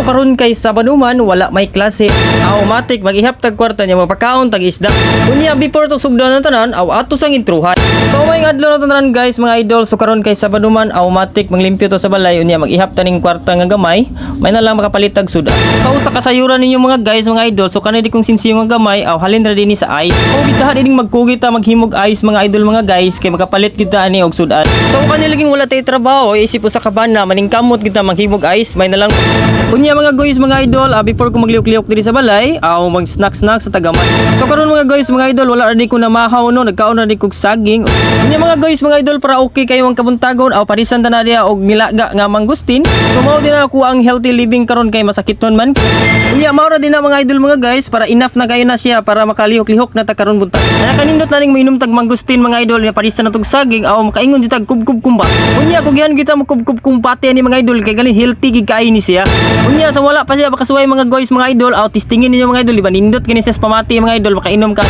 So karon kay sa Banuman wala may klase. Automatic mag-ihap tag kwarta niya mapakaon tag isda. Unya before to sugdan ng tanan aw ato sang intruhan. So may adlaw na tanan guys mga idol. So karon kay sa Banuman automatic manglimpyo to sa balay unya mag-ihap taning kwarta nga gamay. May na lang makapalit tag suda. So sa kasayuran ninyo mga guys mga idol. So kanay di kong sinsiyo nga gamay aw halin ra dinhi sa ice. O bitaha dining magkugi ta maghimog ice mga idol mga guys kay makapalit kita ani og sudan. So kanilaging wala tay trabaho isip usa ka bana maningkamot kita maghimog ice may na lang. Unya mga guys mga idol, before ko magliok-liok diri sa balay, mag snack-snack sa tagaman. So karon mga guys mga idol, wala ra di ko namahaw no, nagkaon ra di kog saging. Unya mga guys mga idol, para okay kayo ang kabuntagon aw parisan ta na diha og nilaga nga mangustin. So mao din ako ang healthy living karon kay masakiton man. Unya mao ra din na mga idol mga guys, para enough na kayo na siya para makalihok-lihok na ta karon buntag. Kaya kanindot laning mainom tag mangustin mga idol, nga parisan na tog saging aw makaingon ditag kubkub kumba. Unya kog yan kita mo kubkub kumpate ni mga idol kay gali healthy gid kay ni siya. Unya sa wala pa siya makasuway mga guys mga idol, testingin ninyo mga idol, di ba nindot kini sa pamati mga idol makainom ka.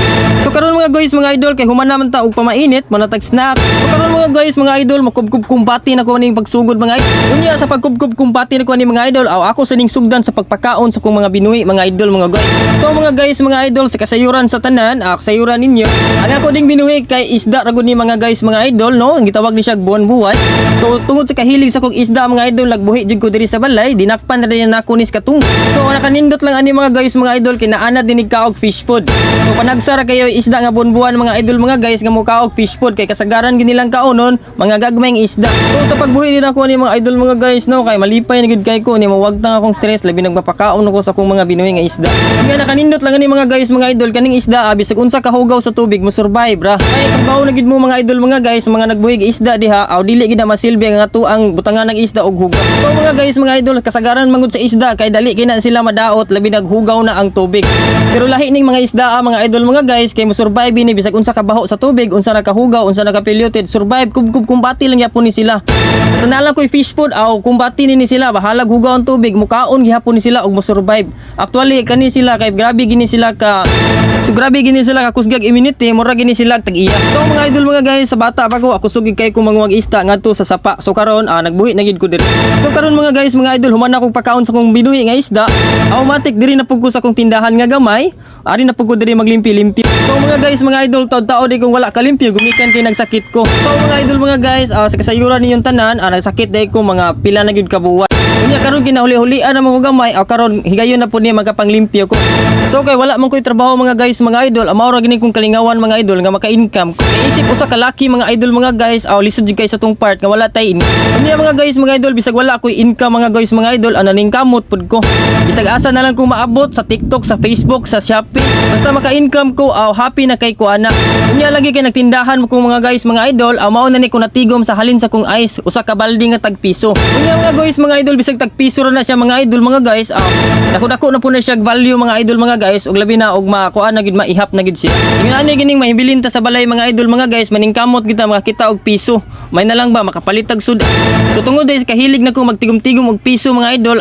So karon mga guys mga idol kay human naman ta og pamainit, manatag snack. So karon mga guys mga idol makubkub kumpati na ko ning pagsugod mga idol. Unya sa pagkubkub kumpati na ko ni mga idol, ako sa ning sugdan sa pagpakaon sa kong mga binuhi mga idol mga guys. So mga guys mga idol sa kasayuran sa tanan, kasayuran ninyo, ang ako ding binuhi kay isda ra gud ni mga guys mga idol no, ang gitawag ni siya buwan-buwan. So tungod sa kahilig sa kong isda mga idol, nagbuhi jud ko diri sa balay, dinakpan na din nako ni katung. So nakanindot lang ani mga guys mga idol kinaanad dinig kaog fish food. So panagsara kayo isda nga buwan-buwan mga idol mga guys nga mo kaog fish food kay kasagaran ginilang kaonon mga gagmayng isda. So sa pagbuhi din ako ni mga idol mga guys no, kay malipay na gid kay ko ni mawagtang akong stress labi nagpapakaon ako sa akong mga binuhi nga isda. Kaya nakanindot lang ani mga guys mga idol kaning isda bisag unsa ka hugaw sa tubig mo survive ra. Kay trabaho na gid mo mga idol mga guys mga nagbuhig isda diha aw dili gid na masilbi nga tuang butangan ng isda og hugaw. So mga guys mga idol kasagaran mangud sa isda kay dali kay na sila madaot labi naghugaw na ang tubig. Pero lahi ning mga isda mga idol mga guys kay mo survive ni bisag unsa ka baho sa tubig, unsa nakahugaw, unsa nakapilyoted, survive kubkub kumbati lang yapon ni sila. Basta na lang koy fish food aw kumbati ni sila bahalag hugaw ang tubig mukaon gihapon ni sila og mo survive. Actually kani sila kay grabe gini sila ka kusgag immunity mura gini sila tag-iya. So mga idol mga guys sa bata pa ko ako sugig kay ko manguwag isda ngadto sa sapa. So karon nagbuhi na gid ko diri. So karon mga guys mga idol human akong pakaon sa kong binuhi nga isda. Automatic diri na pug ko sa kong tindahan nga gamay. Ari na pug ko diri maglimpi-limpi. So mga guys mga idol taud-taud di kung wala kalimpyo gumikan kay nagsakit ko. So mga idol mga guys sa kasayuran ninyong tanan nagsakit dai ko mga pila na gyud ka buwan. Unya karon kinahuli-hulian na mga gamay karon higayon na pud ni magapanglimpyo ko. So kay wala man koy trabaho mga guys mga idol amaw ra gini kong kalingawan mga idol nga maka-income. Isip usa ka laki mga idol mga guys lisod jud kay sa tong part nga wala tay income. Unya mga guys mga idol bisag wala koy income mga guys mga idol ananing kamot pud ko. Bisag asa na lang kung maabot sa TikTok, sa Facebook, sa Shopee. Basta maka-income ko happy na kay ko ana. Unya lagi kay nagtindahan ko mga guys mga idol mao na ni ko natigom sa halin sa kong ice usa ka balde nga tag piso. Unya mga guys mga idol bisag tag piso ra na siya mga idol mga guys dako-dako na po na siya value mga idol mga guys og labi na og makuan na gid maihap na gid siya. Ingon ani gining mahibilin ta sa balay mga idol mga guys maningkamot kita makakita og piso. May na lang ba makapalit tag suda. So tungod dahil kahilig na ko magtigom-tigom og piso mga idol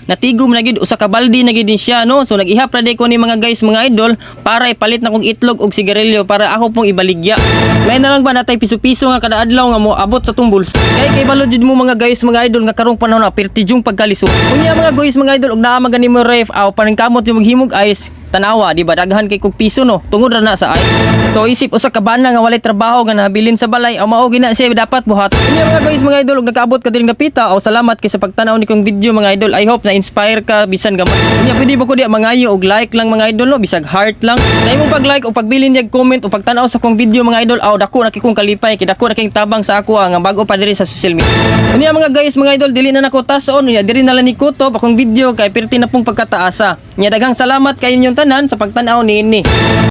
natigom na gid usa ka balde na gid din siya no. So nag-ihap ra day ko ni mga guys mga idol para ipalit na kong itlog og sigarilyo para ako pong ibaligya. May na lang ba natay piso-piso nga kada adlaw nga mo abot sa tong bulsa. Kay balod jud mo mga guys mga idol nga karong panahon pertijong pagkalisod. Unya mga guys mga idol og naa magani mo ref paningkamot yung maghimog ice tanawa di ba daghan kay kog piso no tungod ra na sa ice. So isip usa ka bana nga walay trabaho nga nahabilin sa balay mao gina siya dapat buhat. Unya mga guys mga idol og nakaabot ka diri nga pita salamat kay sa pagtan-aw ni kong video mga idol. I hope na inspire ka bisan gamay. Unya pwede ba ko di mangayo og like lang mga idol no bisag heart lang. Sa imong pag-like o pagbilin yag comment o pagtan-aw sa kong video mga idol dako na kay kong kalipay kay dako na kay tabang sa ako nga bago pa diri sa social media. Unya mga guys mga idol dili na nako tason unya diri na lang ni kutob akong video kay perti na pong pagkataasa. Nya daghang salamat kay inyong tanan sa pagtan-aw niini.